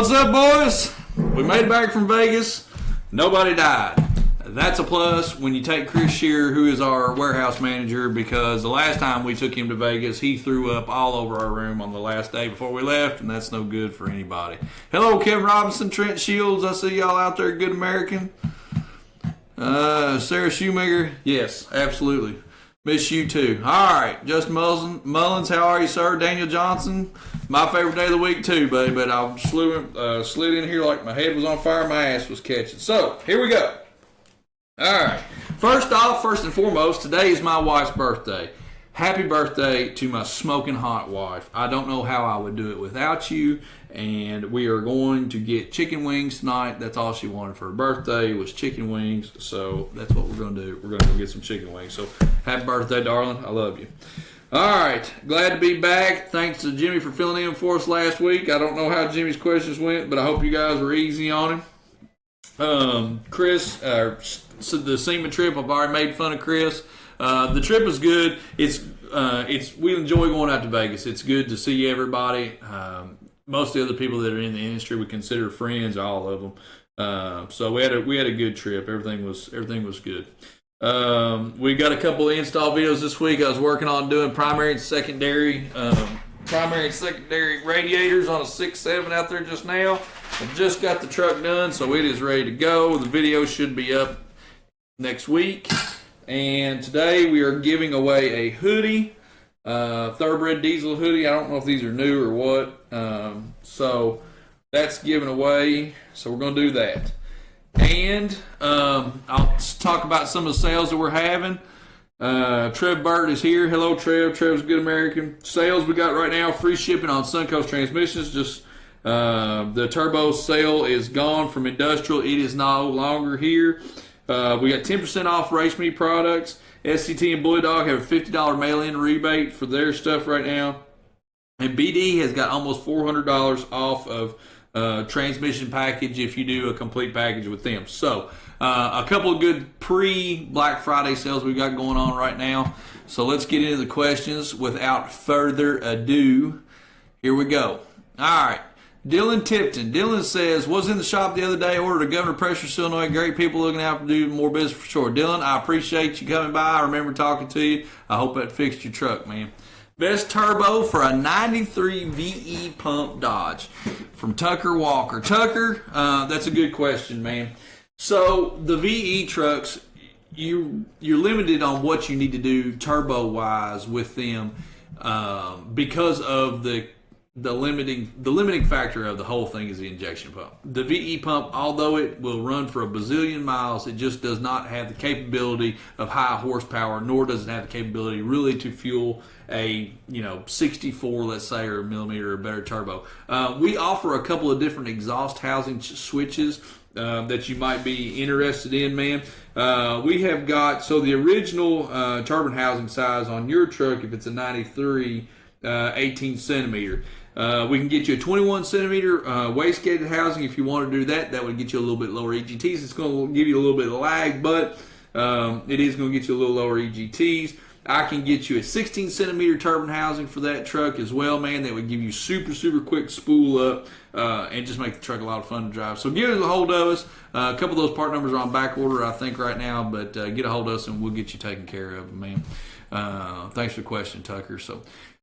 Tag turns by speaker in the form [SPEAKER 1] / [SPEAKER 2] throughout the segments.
[SPEAKER 1] What's up, boys? We made it back from Vegas. Nobody died. That's a plus when you take Chris Shearer, who is our warehouse manager, because the last time we took him to Vegas, he threw up all over our room on the last day before we left, and that's no good for anybody. Hello, Kevin Robinson, Trent Shields. I see y'all out there, Good American. Sarah Shoemaker. Yes, absolutely. Miss you too. All right, Justin Mullins, how are you, sir? Daniel Johnson, my favorite day of the week too, buddy. But I slid in here like my head was on fire, my ass was catching. So here we go. All right. First and foremost, today is my wife's birthday. Happy birthday to my smoking hot wife. I don't know how I would do it without you. And we are going to get chicken wings tonight. That's all she wanted for her birthday was chicken wings. So that's what we're going to do. We're going to go get some chicken wings. So happy birthday, darling. I love you. All right. Glad to be back. Thanks to Jimmy for filling in for us last week. I don't know how Jimmy's questions went, but I hope you guys were easy on him. Chris, so the semen trip, I've already made fun of Chris. The trip is good. We enjoy going out to Vegas. It's good to see everybody. Most of the other people that are in the industry we consider friends, all of them. So we had a good trip. Everything was good. We got a couple of install videos this week. I was working on doing primary and secondary radiators on a 6.7 out there just now. I just got the truck done, so it is ready to go. The video should be up next week. And today we are giving away a hoodie, Thoroughbred diesel hoodie. I don't know if these are new or what. So that's given away. So we're going to do that. And I'll talk about some of the sales that we're having. Trev Bird is here. Hello, Trev. Trev's Good American. Sales we got right now, free shipping on Suncoast transmissions. Just the turbo sale is gone from industrial. It is no longer here. We got 10% off Race Me products. SCT and Bulldog have a $50 mail-in rebate for their stuff right now. And BD has got almost $400 off of transmission package if you do a complete package with them. So a couple of good pre-Black Friday sales we've got going on right now. So let's get into the questions without further ado. Here we go. All right. Dylan Tipton. Dylan says, was in the shop the other day, ordered a governor pressure solenoid. Great people looking out to do more business for sure. Dylan, I appreciate you coming by. I remember talking to you. I hope that fixed your truck, man. Best turbo for a 93 VE pump Dodge from Tucker Walker. Tucker, that's a good question, man. So the VE trucks, you're limited on what you need to do turbo-wise with them because of the limiting factor of the whole thing is the injection pump. The VE pump, although it will run for a bazillion miles, it just does not have the capability of high horsepower, nor does it have the capability really to fuel a 64, let's say, or a millimeter or better turbo. We offer a couple of different exhaust housing switches that you might be interested in, man. We have got, so the original turbine housing size on your truck, if it's a 93, 18 centimeter. We can get you a 21 centimeter wastegated housing if you want to do that. That would get you a little bit lower EGTs. It's going to give you a little bit of lag, but it is going to get you a little lower EGTs. I can get you a 16 centimeter turbine housing for that truck as well, man. That would give you super, super quick spool up and just make the truck a lot of fun to drive. So get a hold of us. A couple of those part numbers are on back order, I think, right now, but get a hold of us and we'll get you taken care of, man. Thanks for the question, Tucker. So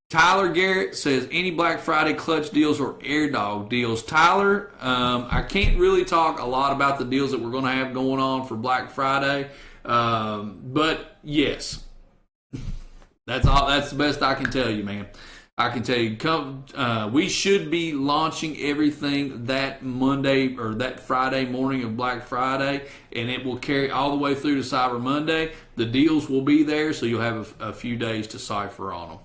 [SPEAKER 1] Tyler Garrett says, any Black Friday clutch deals or air dog deals? Tyler, I can't really talk a lot about the deals that we're going to have going on for Black Friday, but yes, that's the best I can tell you, man. I can tell you, we should be launching everything that Monday or that Friday morning of Black Friday, and it will carry all the way through to Cyber Monday. The deals will be there, so you'll have a few days to cipher on them.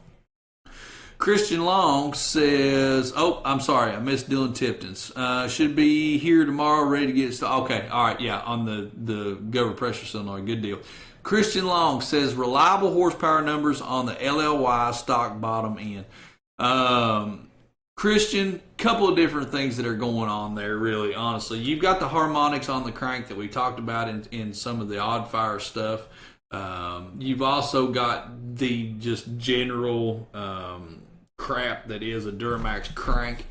[SPEAKER 1] Christian Long says, I'm sorry, I missed Dylan Tipton's. Should be here tomorrow, ready to get it started. Okay, all right, yeah, on the governor pressure solenoid, good deal. Christian Long says, reliable horsepower numbers on the LLY stock bottom end. Christian, couple of different things that are going on there, really, honestly. You've got the harmonics on the crank that we talked about in some of the odd fire stuff. You've also got the just general crap that is a Duramax crank.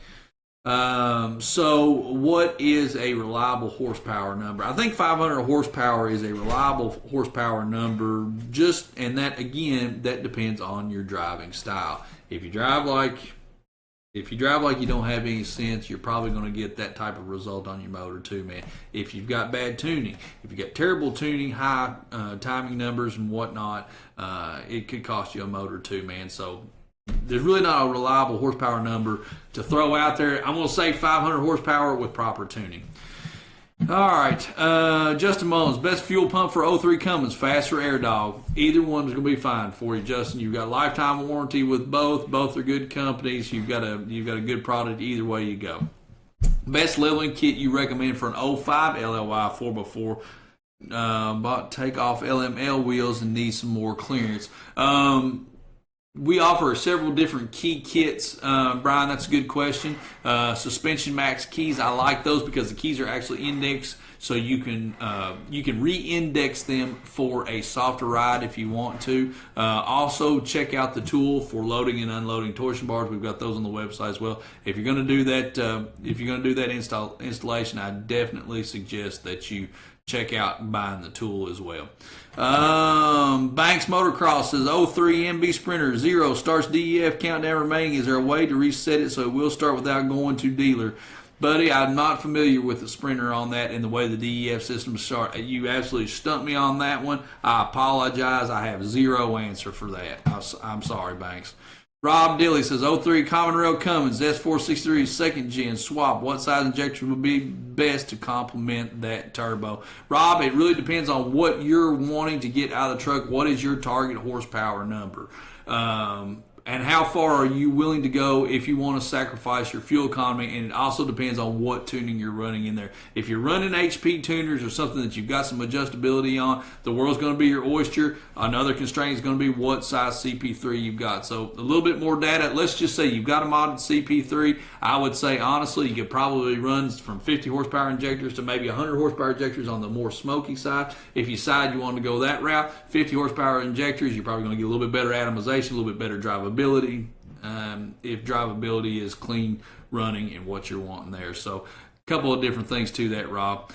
[SPEAKER 1] So what is a reliable horsepower number? I think 500 horsepower is a reliable horsepower number. And that again, that depends on your driving style. If you drive like you don't have any sense, you're probably going to get that type of result on your motor too, man. If you've got bad tuning, if you've got terrible tuning, high timing numbers and whatnot, it could cost you a motor too, man. So there's really not a reliable horsepower number to throw out there. I'm going to say 500 horsepower with proper tuning. All right, Justin Mullins, best fuel pump for 03 Cummins, fast or Air Dog? Either one's going to be fine for you, Justin. You've got lifetime warranty with both. Both are good companies. You've got a good product either way you go. Best leveling kit you recommend for an 05 LLY 4x4? Take off LML wheels and need some more clearance. We offer several different key kits, Brian. That's a good question. Suspension max keys, I like those because the keys are actually indexed, so you can re-index them for a softer ride if you want to. Also, check out the tool for loading and unloading torsion bars. We've got those on the website as well. If you're going to do that, installation, I definitely suggest that you check out buying the tool as well. Banks Motocross says 03 MB Sprinter 0 starts DEF countdown remaining. Is there a way to reset it so it will start without going to dealer? Buddy, I'm not familiar with the Sprinter on that and the way the DEF system start. You absolutely stumped me on that one. I apologize. I have zero answer for that. I'm sorry, Banks. Rob Dilly says 03 Common Rail Cummins S463 second gen swap. What size injector would be best to complement that turbo? Rob, it really depends on what you're wanting to get out of the truck. What is your target horsepower number? And how far are you willing to go if you want to sacrifice your fuel economy? And it also depends on what tuning you're running in there. If you're running HP tuners or something that you've got some adjustability on, the world's going to be your oyster. Another constraint is going to be what size CP3 you've got. So a little bit more data. Let's just say you've got a modded CP3. I would say, honestly, you could probably run from 50 horsepower injectors to maybe 100 horsepower injectors on the more smoky side. If you decide you want to go that route, 50 horsepower injectors, you're probably going to get a little bit better atomization, a little bit better drivability. If drivability is clean running and what you're wanting there. So a couple of different things to that, Rob.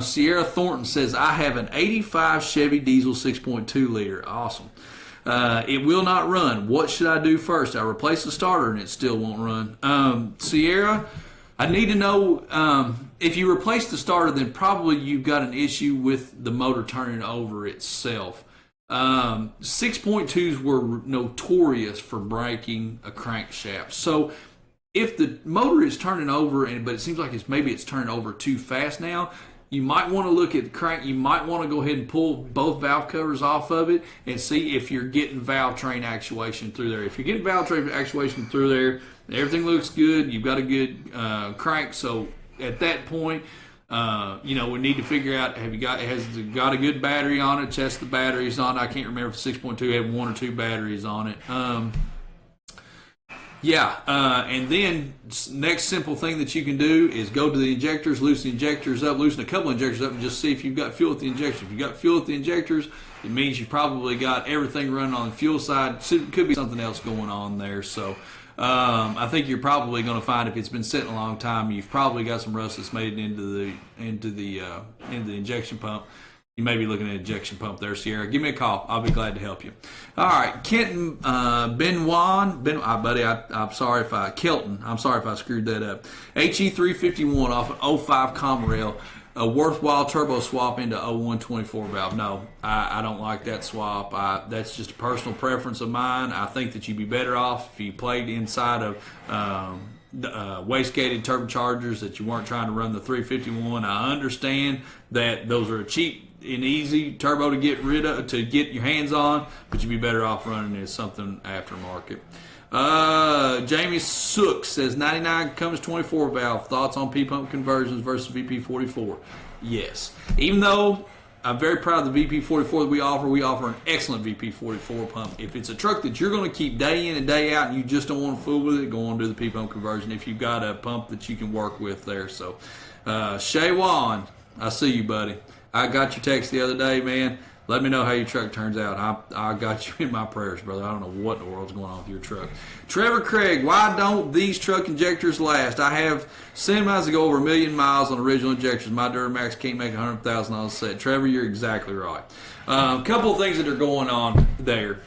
[SPEAKER 1] Sierra Thornton says, I have an 85 Chevy diesel 6.2 liter. Awesome. It will not run. What should I do first? I replace the starter and it still won't run. Sierra, I need to know, if you replace the starter, then probably you've got an issue with the motor turning over itself. 6.2s were notorious for breaking a crankshaft. So if the motor is turning over, but it seems like it's turning over too fast now, you might want to look at the crank. You might want to go ahead and pull both valve covers off of it and see if you're getting valve train actuation through there. If you're getting valve train actuation through there, everything looks good. You've got a good crank. So at that point, we need to figure out, has it got a good battery on it? Test the batteries on it. I can't remember if 6.2 had 1 or 2 batteries on it. And then next simple thing that you can do is go to the injectors, loosen the injectors up, loosen a couple of injectors up, and just see if you've got fuel at the injectors. If you've got fuel at the injectors, it means you've probably got everything running on the fuel side. Could be something else going on there. So I think you're probably going to find, if it's been sitting a long time, you've probably got some rust that's made it into the injection pump. You may be looking at an injection pump there, Sierra. Give me a call. I'll be glad to help you. All right, Kenton buddy, I'm sorry if I screwed that up. HE351 off an 05 Comrail, a worthwhile turbo swap into 01 24 valve. No, I don't like that swap. That's just a personal preference of mine. I think that you'd be better off if you played inside of wastegated turbochargers, that you weren't trying to run the 351. I understand that those are a cheap and easy turbo to get your hands on, but you'd be better off running it as something aftermarket. Jamie Sook says 99 Cummins 24 valve. Thoughts on P-pump conversions versus VP44? Yes. Even though I'm very proud of the VP44 that we offer an excellent VP44 pump. If it's a truck that you're going to keep day in and day out and you just don't want to fool with it, go on to the P-pump conversion if you've got a pump that you can work with there. So, Shay Wan, I see you, buddy. I got your text the other day, man. Let me know how your truck turns out. I got you in my prayers, brother. I don't know what in the world's going on with your truck. Trevor Craig, why don't these truck injectors last? I have semis that go over 1 million miles on original injectors. My Duramax can't make 100,000 on a set. Trevor, you're exactly right. A couple of things that are going on there.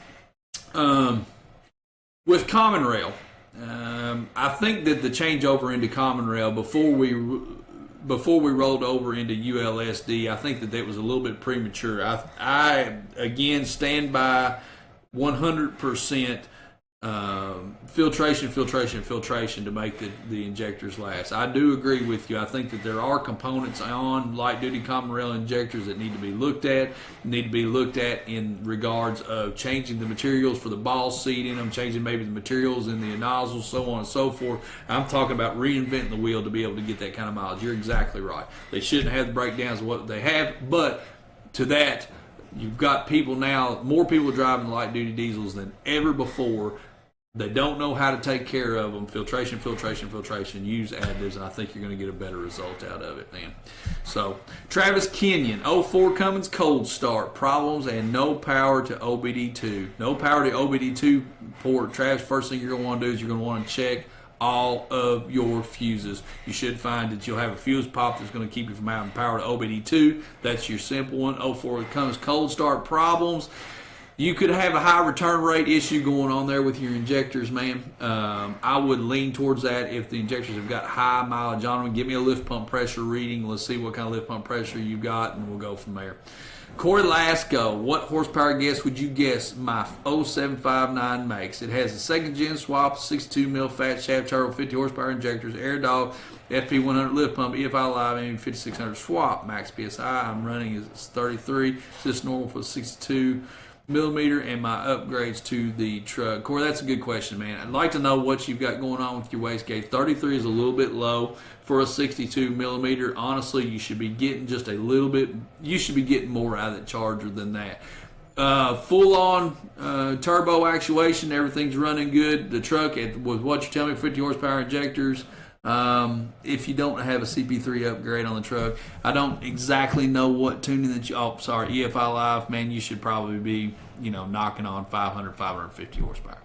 [SPEAKER 1] With Common Rail, I think that the changeover into Common Rail before we rolled over into ULSD, I think that was a little bit premature. I again stand by 100% filtration to make the injectors last. I do agree with you. I think that there are components on light duty common rail injectors that need to be looked at in regards of changing the materials for the ball seat in them, changing maybe the materials in the nozzles, so on and so forth. I'm talking about reinventing the wheel to be able to get that kind of mileage. You're exactly right. They shouldn't have the breakdowns of what they have, but to that, you've got people now, more people driving light duty diesels than ever before. They don't know how to take care of them. Filtration, use additives, and I think you're going to get a better result out of it, man. So, Travis Kenyon, 04 Cummins cold start, problems and no power to OBD2. No power to OBD2 port. Travis, first thing you're going to want to do is you're going to want to check all of your fuses. You should find that you'll have a fuse pop that's going to keep you from having power to OBD2. That's your simple one. 04 Cummins cold start problems. You could have a high return rate issue going on there with your injectors, man. I would lean towards that if the injectors have got high mileage on them. Give me a lift pump pressure reading. Let's see what kind of lift pump pressure you've got, and we'll go from there. Corey Lasco, what horsepower guess would you guess my 0759 makes? It has a second gen swap, 62 mil fat shaft turbo, 50 horsepower injectors, air dog, FP100 lift pump, EFI live, and 5600 swap. Max PSI I'm running is 33. This normal for 62 millimeter, and my upgrades to the truck. Corey, that's a good question, man. I'd like to know what you've got going on with your wastegate. 33 is a little bit low for a 62 millimeter. Honestly, you should be getting just a little bit. You should be getting more out of that Charger than that. Full on turbo actuation, everything's running good. The truck, with what you're telling me, 50 horsepower injectors. If you don't have a CP3 upgrade on the truck, I don't exactly know what tuning that you, EFI Live, man, you should probably be, knocking on 500, 550 horsepower.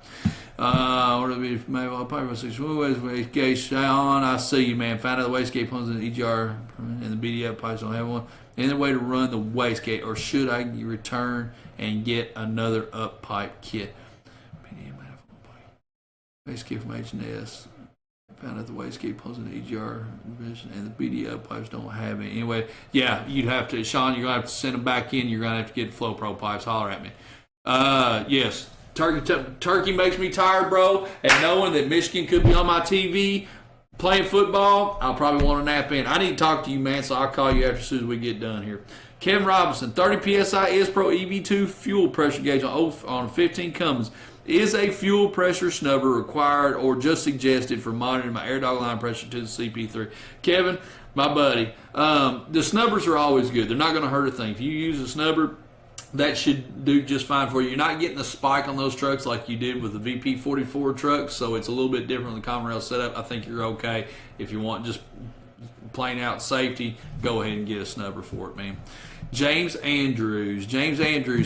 [SPEAKER 1] Or to be maybe wastegate on. I see you, man. Find out the wastegate pumps in the EGR and the BDF pipes don't have one. Any way to run the wastegate, or should I return and get another up pipe kit? Wastegate from H&S. Found out the wastegate pumps in the EGR and the BDF pipes don't have it. Anyway, yeah, you'd have to, Sean, you're going to have to send them back in. You're going to have to get Flow Pro pipes. Holler at me. Yes, turkey makes me tired, bro. And knowing that Michigan could be on my TV playing football, I'll probably want to nap in. I need to talk to you, man, so I'll call you as soon as we get done here. Kevin Robinson, 30 PSI S-Pro EV2 fuel pressure gauge on 15 Cummins. Is a fuel pressure snubber required or just suggested for monitoring my air dog line pressure to the CP3? Kevin, my buddy, the snubbers are always good. They're not going to hurt a thing. If you use a snubber, that should do just fine for you. You're not getting a spike on those trucks like you did with the VP44 trucks, so it's a little bit different than the common rail setup. I think you're okay. If you want just plain out safety, go ahead and get a snubber for it, man. James Andrews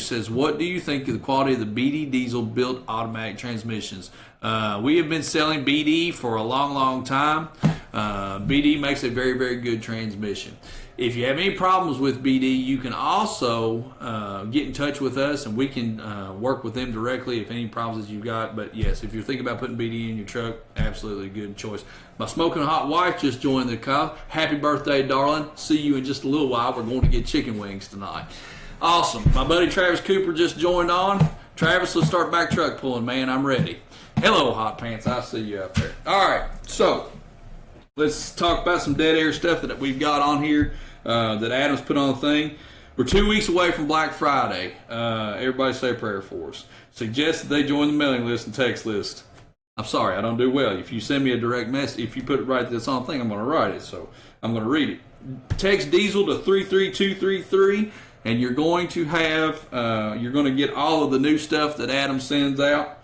[SPEAKER 1] says, what do you think of the quality of the BD diesel built automatic transmissions? We have been selling BD for a long time. BD makes a very, very good transmission. If you have any problems with BD, you can also get in touch with us, and we can work with them directly if any problems that you've got. But yes, if you're thinking about putting BD in your truck, absolutely a good choice. My smoking hot wife just joined the call. Happy birthday, darling. See you in just a little while. We're going to get chicken wings tonight. Awesome. My buddy Travis Cooper just joined on. Travis, let's start back truck pulling, man. I'm ready. Hello, hot pants. I see you out there. All right, so let's talk about some dead air stuff that we've got on here that Adam's put on the thing. We're 2 weeks away from Black Friday. Everybody say a prayer for us. Suggest that they join the mailing list and text list. I'm sorry, I don't do well. If you send me a direct message, if you put it right this on thing, I'm going to write it. So I'm going to read it. Text Diesel to 33233, and you're going to have, you're going to get all of the new stuff that Adam sends out.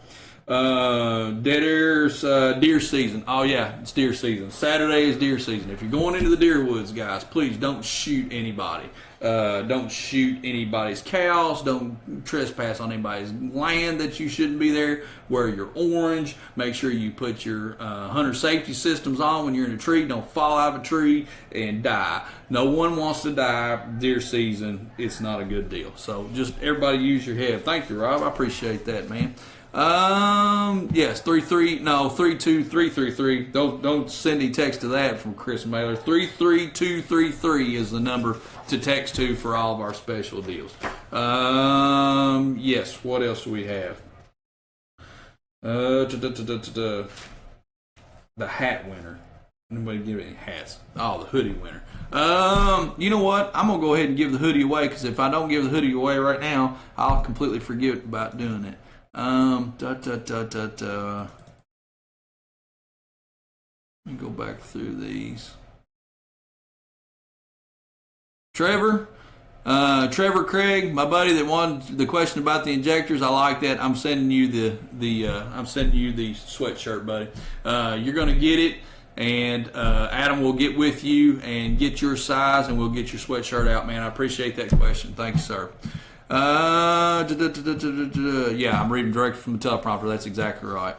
[SPEAKER 1] Dead air's deer season. Oh yeah, it's deer season. Saturday is deer season. If you're going into the deer woods, guys, please don't shoot anybody. Don't shoot anybody's cows. Don't trespass on anybody's land that you shouldn't be there. Wear your orange. Make sure you put your hunter safety systems on when you're in a tree. Don't fall out of a tree and die. No one wants to die deer season. It's not a good deal. So just everybody use your head. Thank you, Rob. I appreciate that, man. Yes, 32333. Don't send any text to that from Chris Mailer. 33233 is the number to text to for all of our special deals. Yes, what else do we have? The hat winner. Anybody give any hats? Oh, the hoodie winner. You know what? I'm gonna go ahead and give the hoodie away, because if I don't give the hoodie away right now, I'll completely forget about doing it. Let me go back through these. Trevor Craig, my buddy that wanted the question about the injectors. I like that. I'm sending you the sweatshirt, buddy. You're gonna get it, and Adam will get with you and get your size, and we'll get your sweatshirt out, man. I appreciate that question. Thanks, sir. Yeah, I'm reading directly from the teleprompter. That's exactly right.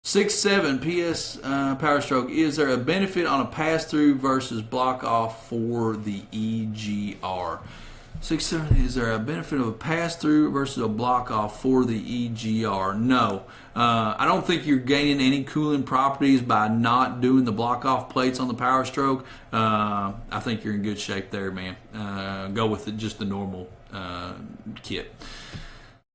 [SPEAKER 1] 6.7 PS Power Stroke. Is there a benefit on a pass-through versus block-off for the EGR? 6.7. Is there a benefit of a pass-through versus a block-off for the EGR? No. I don't think you're gaining any cooling properties by not doing the block-off plates on the Power Stroke. I think you're in good shape there, man. Go with just the normal kit.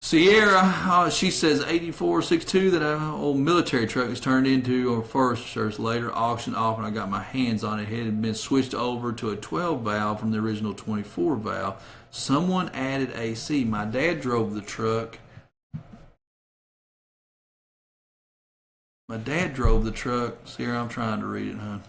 [SPEAKER 1] Sierra, she says 8462, that old military truck is turned into, or first or later auctioned off, and I got my hands on it. It had been switched over to a 12 valve from the original 24 valve. Someone added AC. My dad drove the truck. Sierra, I'm trying to read it, huh?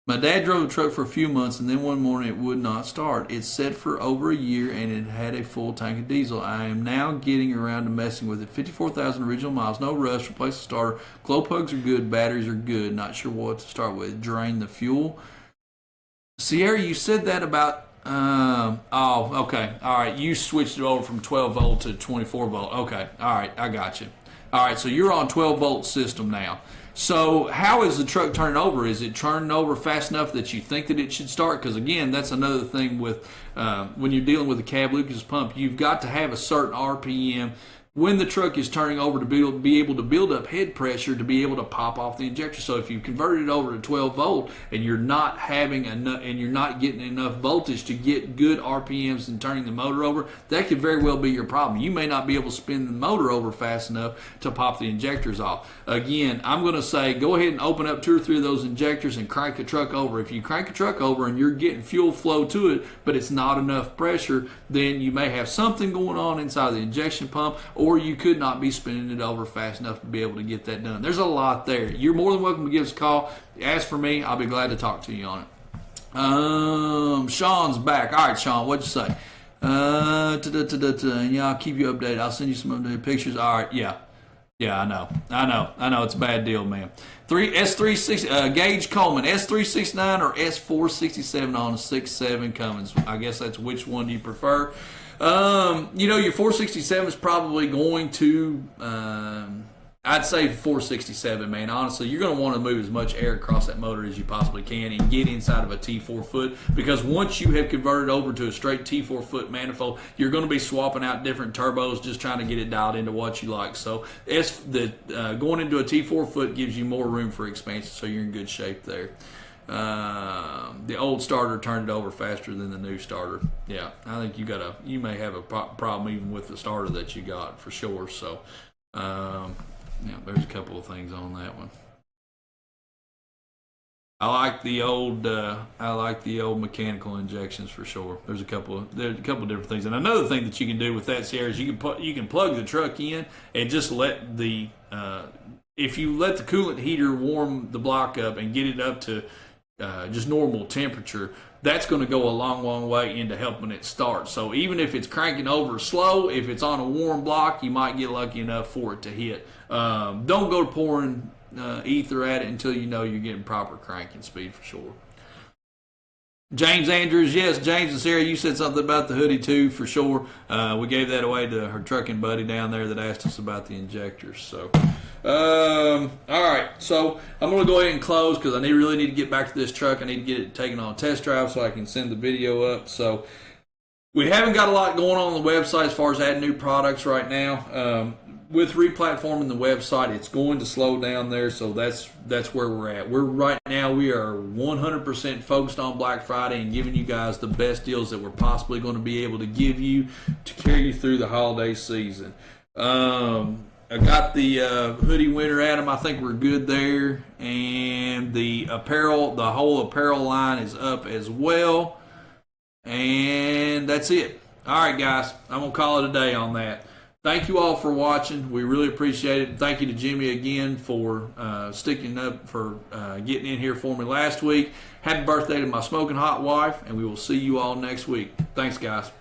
[SPEAKER 1] My dad drove the truck for a few months, and then one morning it would not start. It's set for over a year, and it had a full tank of diesel. I am now getting around to messing with it. 54,000 original miles, no rust, replace the starter. Glow plugs are good, batteries are good. Not sure what to start with. Drain the fuel. Sierra, you said that about... oh, okay. All right, you switched it over from 12 volt to 24 volt. Okay, all right, I got you. All right, so you're on 12 volt system now. So how is the truck turning over? Is it turning over fast enough that you think that it should start? Because again, that's another thing with when you're dealing with a cab Lucas pump, you've got to have a certain RPM when the truck is turning over to be able to build up head pressure to be able to pop off the injector. So if you converted it over to 12 volt and you're not having enough, and you're not getting enough voltage to get good RPMs and turning the motor over, that could very well be your problem. You may not be able to spin the motor over fast enough to pop the injectors off. Again, I'm going to say go ahead and open up 2 or 3 of those injectors and crank the truck over. If you crank the truck over and you're getting fuel flow to it, but it's not enough pressure, then you may have something going on inside the injection pump, or you could not be spinning it over fast enough to be able to get that done. There's a lot there. You're more than welcome to give us a call. Ask for me. I'll be glad to talk to you on it. Sean's back. All right, Sean, what'd you say? Yeah, I'll keep you updated. I'll send you some updated pictures. All right, yeah, I know. It's a bad deal, man. S360 Gage Coleman, S369 or S467 on a 6.7 Cummins. I guess that's which one do you prefer. Your 467 is probably going to, I'd say 467, man. Honestly, you're going to want to move as much air across that motor as you possibly can and get inside of a T4 foot, because once you have converted over to a straight T4 foot manifold, you're going to be swapping out different turbos, just trying to get it dialed into what you like. So going into a T4 foot gives you more room for expansion, so you're in good shape there. The old starter turned it over faster than the new starter. Yeah, I think you may have a problem even with the starter that you got, for sure. So, there's a couple of things on that one. I like the old mechanical injections for sure. There's a couple of different things, and another thing that you can do with that, Sierra, is you can plug the truck in and just let if you let the coolant heater warm the block up and get it up to just normal temperature, that's going to go a long way into helping it start. So even if it's cranking over slow, if it's on a warm block, you might get lucky enough for it to hit. Don't go pouring ether at it until you know you're getting proper cranking speed for sure. James Andrews, yes, James and Sarah, you said something about the hoodie too, for sure. We gave that away to her trucking buddy down there that asked us about the injectors. So, all right, so I'm going to go ahead and close because I really need to get back to this truck. I need to get it taken on a test drive so I can send the video up. So we haven't got a lot going on the website as far as adding new products right now. With replatforming the website, it's going to slow down there, so that's where we're at. Right now we are 100% focused on Black Friday and giving you guys the best deals that we're possibly going to be able to give you to carry you through the holiday season. I got the hoodie winner, Adam. I think we're good there, and the apparel, the whole apparel line is up as well, and that's it. All right, guys, I'm gonna call it a day on that. Thank you all for watching. We really appreciate it. Thank you to Jimmy again for sticking up, for getting in here for me last week. Happy birthday to my smoking hot wife, and we will see you all next week. Thanks, guys.